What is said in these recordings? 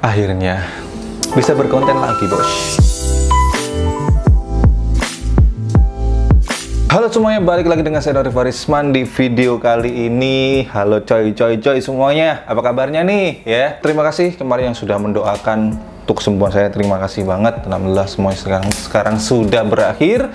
Akhirnya bisa berkonten lagi, bos. Halo semuanya, balik lagi dengan saya Nori Farisman di video kali ini. Halo coy semuanya, apa kabarnya nih ya? Terima kasih kemarin yang sudah mendoakan untuk kesembuhan saya. Terima kasih banget. Alhamdulillah semuanya sekarang sudah berakhir,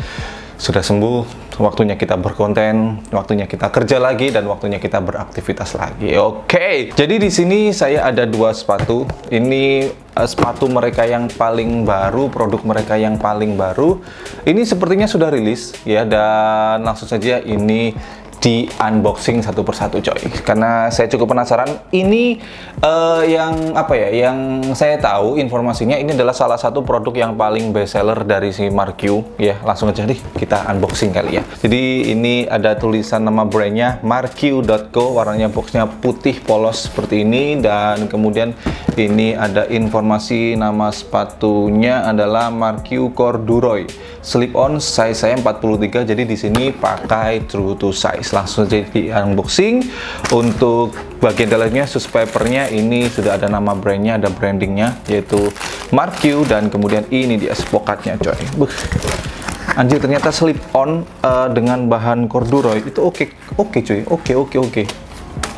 sudah sembuh. Waktunya kita berkonten, waktunya kita kerja lagi, dan waktunya kita beraktivitas lagi. Oke, jadi di sini saya ada dua sepatu. Ini sepatu mereka yang paling baru, produk mereka yang paling baru. Ini sepertinya sudah rilis ya, dan langsung saja ini di unboxing satu persatu coy, karena saya cukup penasaran. Ini yang apa ya, yang saya tahu informasinya ini adalah salah satu produk yang paling best seller dari si Mark Q ya. Langsung aja deh kita unboxing kali ya. Jadi ini ada tulisan nama brandnya marq.co, warnanya boxnya putih polos seperti ini, dan kemudian ini ada informasi nama sepatunya adalah Mark Q Corduroy slip on, size saya 43, jadi di sini pakai true to size. Langsung aja di unboxing. Untuk bagian dalamnya, sus papernya ini sudah ada nama brandnya, ada brandingnya yaitu Mark Q, dan kemudian ini dia spokatnya coy. Anjir, ternyata slip on dengan bahan corduroy itu oke cuy, oke.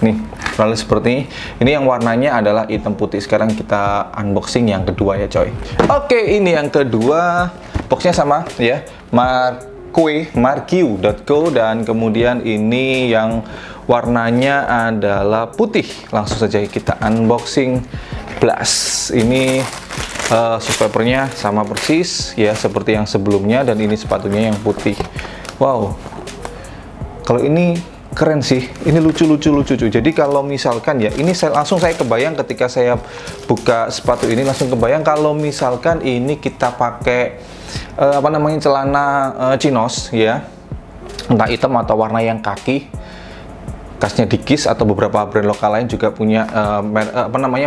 Nih, lalu seperti ini. Ini yang warnanya adalah hitam putih. Sekarang kita unboxing yang kedua ya coy. Oke, ini yang kedua. Boxnya sama ya, marq.co, dan kemudian ini yang warnanya adalah putih. Langsung saja kita unboxing. Blast. Ini sus papernya sama persis ya seperti yang sebelumnya, dan ini sepatunya yang putih. Wow, kalau ini keren sih, ini lucu cuy. Jadi kalau misalkan ya, ini saya kebayang ketika saya buka sepatu ini, langsung kebayang kalau misalkan ini kita pakai celana chinos ya, entah hitam atau warna yang kaki, khasnya Dickies atau beberapa brand lokal lain juga punya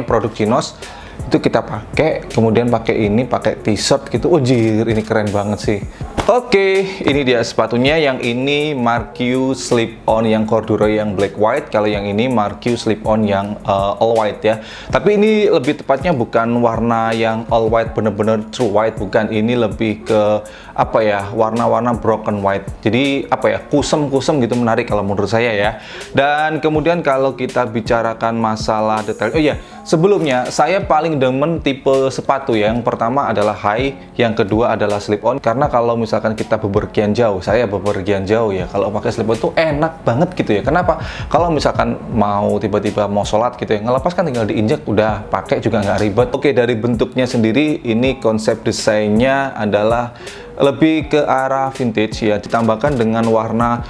produk chinos. Itu kita pakai, kemudian pakai ini, pakai t-shirt gitu. Oh jir, ini keren banget sih. Oke, ini dia sepatunya. Yang ini Mark Q slip on yang corduroy yang black white. Kalau yang ini Mark Q slip on yang all white ya. Tapi ini lebih tepatnya bukan warna yang all white bener-bener true white, bukan. Ini lebih ke apa ya, warna-warna broken white. Jadi apa ya, kusem gitu, menarik kalau menurut saya ya. Dan kemudian kalau kita bicarakan masalah detail, oh iya, sebelumnya saya paling demen tipe sepatu ya. Yang pertama adalah high, yang kedua adalah slip on. Karena kalau misalkan kita bepergian jauh, saya bepergian jauh ya, kalau pakai slip on itu enak banget gitu ya. Kenapa? Kalau misalkan mau tiba-tiba mau sholat gitu ya, ngelepas kan tinggal diinjak, udah pakai juga nggak ribet. Oke, dari bentuknya sendiri, ini konsep desainnya adalah lebih ke arah vintage ya, ditambahkan dengan warna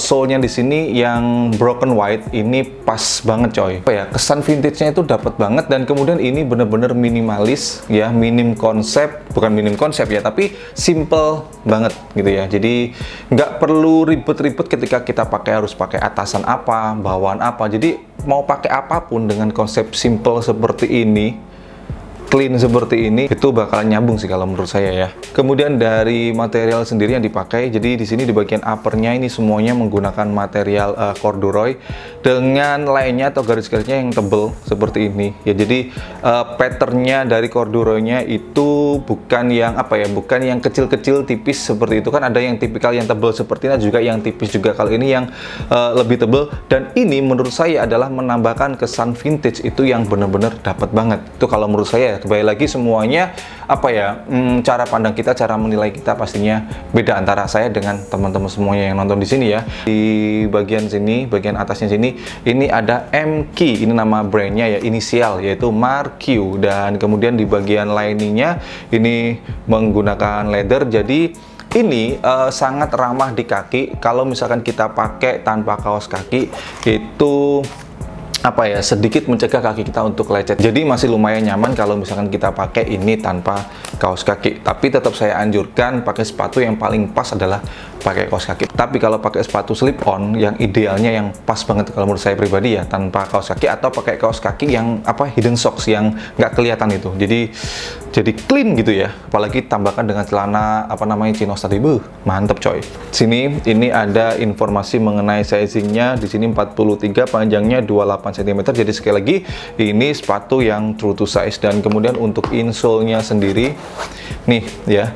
sole-nya di sini yang broken white. Ini pas banget coy. Apa ya, kesan vintage-nya itu dapat banget, dan kemudian ini bener-bener minimalis ya, minim konsep, bukan minim konsep ya, tapi simple banget gitu ya. Jadi nggak perlu ribet-ribet ketika kita harus pakai atasan apa, bawaan apa. Jadi mau pakai apapun dengan konsep simple seperti ini, clean seperti ini, itu bakalan nyambung sih kalau menurut saya ya. Kemudian dari material sendiri yang dipakai, jadi di sini di bagian uppernya ini semuanya menggunakan material corduroy dengan lainnya atau garis-garisnya yang tebel seperti ini ya. Jadi patternnya dari corduroynya itu bukan yang apa ya, bukan yang kecil-kecil tipis seperti itu kan. Ada yang tipikal yang tebel seperti ini, juga yang tipis juga. Kalau ini yang lebih tebel, dan ini menurut saya adalah menambahkan kesan vintage itu yang benar-benar dapat banget. Itu kalau menurut saya. Kembali lagi semuanya apa ya, cara pandang kita, cara menilai kita pastinya beda antara saya dengan teman-teman semuanya yang nonton di sini ya. Di bagian sini, bagian atasnya sini, ini ada MQ, ini nama brandnya ya, inisial yaitu Mark Q, dan kemudian di bagian liningnya ini menggunakan leather. Jadi ini sangat ramah di kaki. Kalau misalkan kita pakai tanpa kaos kaki, itu apa ya, sedikit mencegah kaki kita untuk lecet. Jadi masih lumayan nyaman kalau misalkan kita pakai ini tanpa kaos kaki. Tapi tetap saya anjurkan pakai sepatu yang paling pas adalah pakai kaos kaki. Tapi kalau pakai sepatu slip on, yang idealnya yang pas banget kalau menurut saya pribadi ya, tanpa kaos kaki atau pakai kaos kaki yang hidden socks yang nggak kelihatan itu. Jadi clean gitu ya. Apalagi tambahkan dengan celana chinos tadi, mantep coy. Sini ini ada informasi mengenai sizingnya. Di sini 43, panjangnya 28 cm. Jadi sekali lagi ini sepatu yang true to size. Dan kemudian untuk insole-nya sendiri nih ya,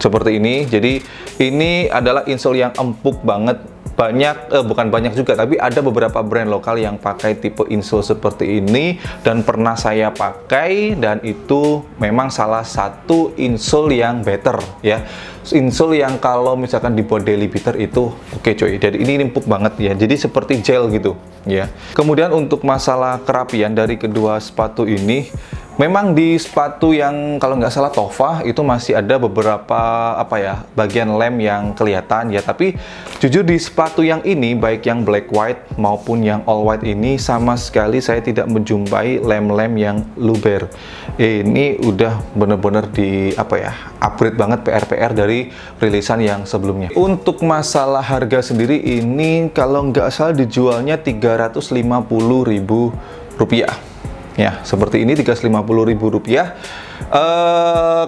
seperti ini. Jadi ini adalah insole yang empuk banget. Bukan banyak juga, tapi ada beberapa brand lokal yang pakai tipe insole seperti ini dan pernah saya pakai, dan itu memang salah satu insole yang better ya. Insole yang kalau misalkan dibuat daily beater itu oke coy. Jadi ini empuk banget ya. Jadi seperti gel gitu ya. Kemudian untuk masalah kerapian dari kedua sepatu ini, memang di sepatu yang kalau nggak salah Tova itu masih ada beberapa bagian lem yang kelihatan ya, tapi jujur di sepatu yang ini, baik yang black white maupun yang all white ini, sama sekali saya tidak menjumpai lem-lem yang luber. Ini udah bener-bener di upgrade banget PR dari rilisan yang sebelumnya. Untuk masalah harga sendiri, ini kalau nggak salah dijualnya Rp350.000 ya, seperti ini Rp350.000.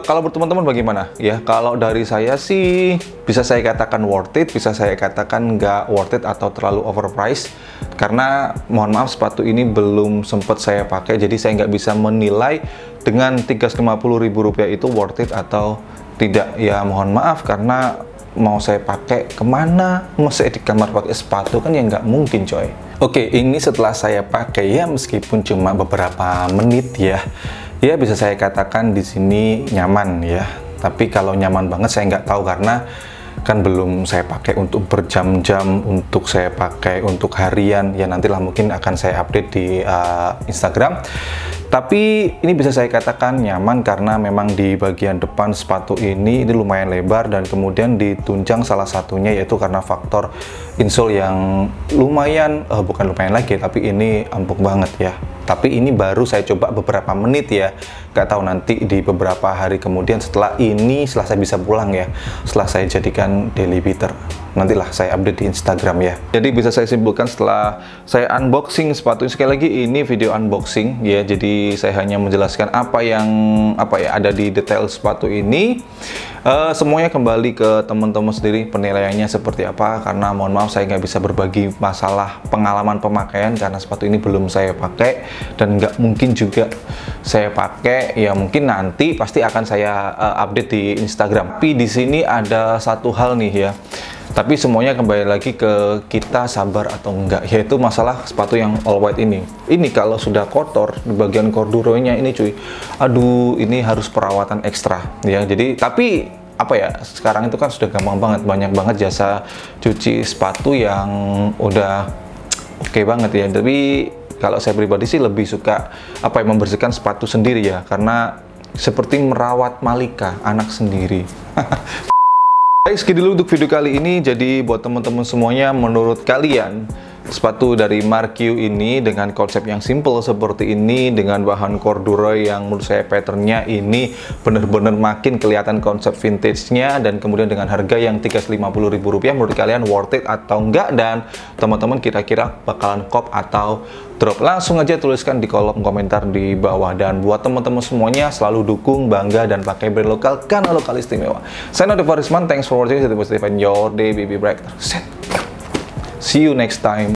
Kalau buat teman-teman bagaimana ya? Kalau dari saya sih bisa saya katakan worth it, bisa saya katakan nggak worth it atau terlalu overpriced, karena mohon maaf sepatu ini belum sempat saya pakai, jadi saya nggak bisa menilai dengan Rp350.000 itu worth it atau tidak ya. Mohon maaf, karena mau saya pakai kemana, mau saya di kamar pakai sepatu kan ya nggak mungkin coy. Oke, ini setelah saya pakai ya, meskipun cuma beberapa menit ya bisa saya katakan di sini nyaman ya. Tapi kalau nyaman banget saya nggak tahu, karena kan belum saya pakai untuk berjam-jam, untuk saya pakai untuk harian ya, nantilah mungkin akan saya update di Instagram. Tapi ini bisa saya katakan nyaman karena memang di bagian depan sepatu ini lumayan lebar, dan kemudian ditunjang salah satunya yaitu karena faktor insole yang lumayan, bukan lumayan lagi, tapi ini empuk banget ya. Tapi ini baru saya coba beberapa menit ya, nggak tahu nanti di beberapa hari kemudian setelah saya bisa pulang ya, setelah saya jadikan daily beater, nantilah saya update di Instagram ya. Jadi bisa saya simpulkan setelah saya unboxing sepatu ini, sekali lagi ini video unboxing ya, jadi saya hanya menjelaskan apa yang ada di detail sepatu ini. Semuanya kembali ke teman-teman sendiri penilaiannya seperti apa, karena mohon maaf saya nggak bisa berbagi masalah pengalaman pemakaian karena sepatu ini belum saya pakai dan nggak mungkin juga saya pakai ya. Mungkin nanti pasti akan saya update di Instagram. Tapi di sini ada satu hal nih ya, tapi semuanya kembali lagi ke kita sabar atau enggak, yaitu masalah sepatu yang all white ini. Ini kalau sudah kotor di bagian corduroy-nya ini cuy, aduh, ini harus perawatan ekstra ya. Jadi tapi sekarang itu kan sudah gampang banget, banyak banget jasa cuci sepatu yang udah oke banget ya. Tapi kalau saya pribadi sih lebih suka membersihkan sepatu sendiri ya, karena seperti merawat Malika, anak sendiri. Baik, segitu dulu untuk video kali ini. Jadi buat teman-teman semuanya, menurut kalian sepatu dari Mark Q ini dengan konsep yang simple seperti ini, dengan bahan corduroy yang menurut saya patternnya ini bener-bener makin kelihatan konsep vintage-nya, dan kemudian dengan harga yang Rp350.000, menurut kalian worth it atau enggak? Dan teman-teman kira-kira bakalan cop atau drop? Langsung aja tuliskan di kolom komentar di bawah. Dan buat teman-teman semuanya, selalu dukung, bangga, dan pakai brand lokal karena lokal istimewa. Saya Nodi Farisman, thanks for watching, stay positive and your day be bright. See you next time.